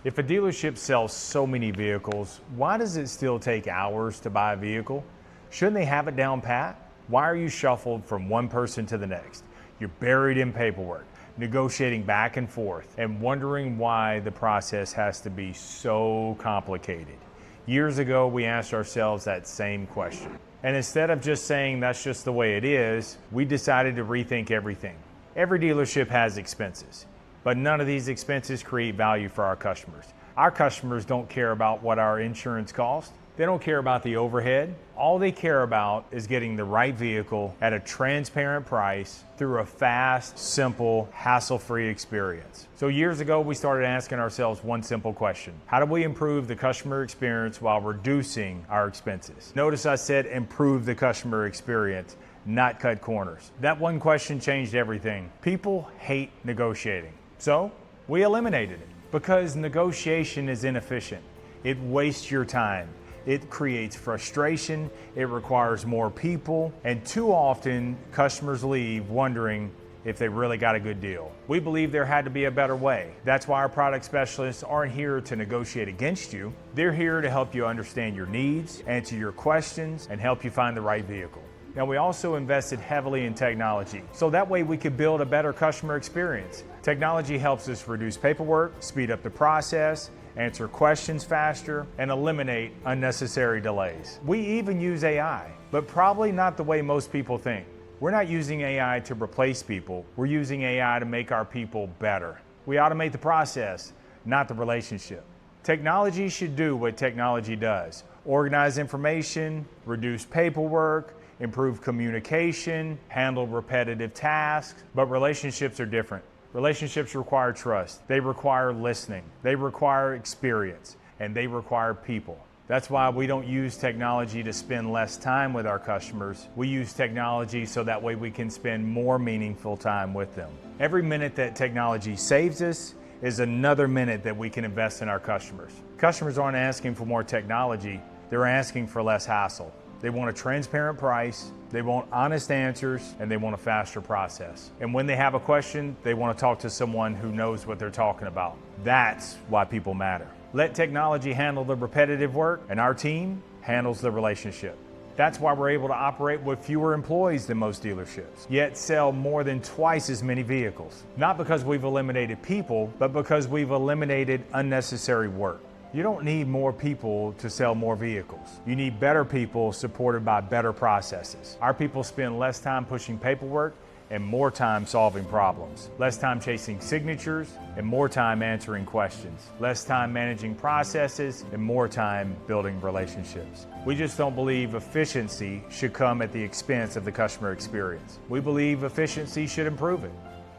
If a dealership sells so many vehicles, why does it still take hours to buy a vehicle? Shouldn't they have it down pat? Why are you shuffled from one person to the next? You're buried in paperwork, negotiating back and forth, and wondering why the process has to be so complicated. Years ago, we asked ourselves that same question. And instead of just saying that's just the way it is, we decided to rethink everything. Every dealership has expenses, but none of these expenses create value for our customers. Our customers don't care about what our insurance costs. They don't care about the overhead. All they care about is getting the right vehicle at a transparent price through a fast, simple, hassle-free experience. So years ago, we started asking ourselves one simple question. How do we improve the customer experience while reducing our expenses? Notice I said improve the customer experience, not cut corners. That one question changed everything. People hate negotiating. So we eliminated it because negotiation is inefficient. It wastes your time. It creates frustration. It requires more people. And too often customers leave wondering if they really got a good deal. We believe there had to be a better way. That's why our product specialists aren't here to negotiate against you. They're here to help you understand your needs, answer your questions, and help you find the right vehicle. Now, we also invested heavily in technology, so that way we could build a better customer experience. Technology helps us reduce paperwork, speed up the process, answer questions faster, and eliminate unnecessary delays. We even use AI, but probably not the way most people think. We're not using AI to replace people. We're using AI to make our people better. We automate the process, not the relationship. Technology should do what technology does: organize information, reduce paperwork, improve communication, handle repetitive tasks, but relationships are different. Relationships require trust. They require listening. They require experience, and they require people. That's why we don't use technology to spend less time with our customers. We use technology so that way we can spend more meaningful time with them. Every minute that technology saves us is another minute that we can invest in our customers. Customers aren't asking for more technology. They're asking for less hassle. They want a transparent price, they want honest answers, and they want a faster process. And when they have a question, they want to talk to someone who knows what they're talking about. That's why people matter. Let technology handle the repetitive work, and our team handles the relationship. That's why we're able to operate with fewer employees than most dealerships, yet sell more than twice as many vehicles. Not because we've eliminated people, but because we've eliminated unnecessary work. You don't need more people to sell more vehicles. You need better people supported by better processes. Our people spend less time pushing paperwork and more time solving problems. Less time chasing signatures and more time answering questions. Less time managing processes and more time building relationships. We just don't believe efficiency should come at the expense of the customer experience. We believe efficiency should improve it.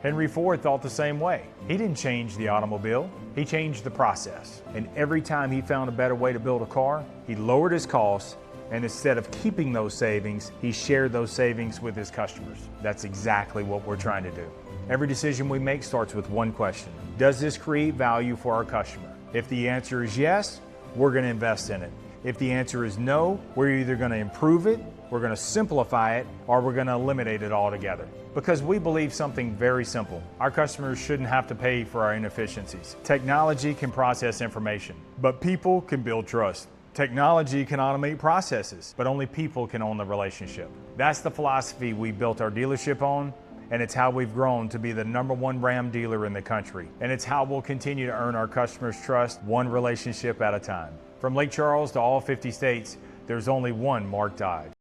Henry Ford thought the same way. He didn't change the automobile, he changed the process. And every time he found a better way to build a car, he lowered his costs, and instead of keeping those savings, he shared those savings with his customers. That's exactly what we're trying to do. Every decision we make starts with one question: does this create value for our customer? If the answer is yes, we're going to invest in it. If the answer is no, we're either going to improve it, we're going to simplify it, or we're going to eliminate it altogether. Because we believe something very simple. Our customers shouldn't have to pay for our inefficiencies. Technology can process information, but people can build trust. Technology can automate processes, but only people can own the relationship. That's the philosophy we built our dealership on, and it's how we've grown to be the #1 Ram dealer in the country. And it's how we'll continue to earn our customers' trust, one relationship at a time. From Lake Charles to all 50 states, there's only one Mark Dodge.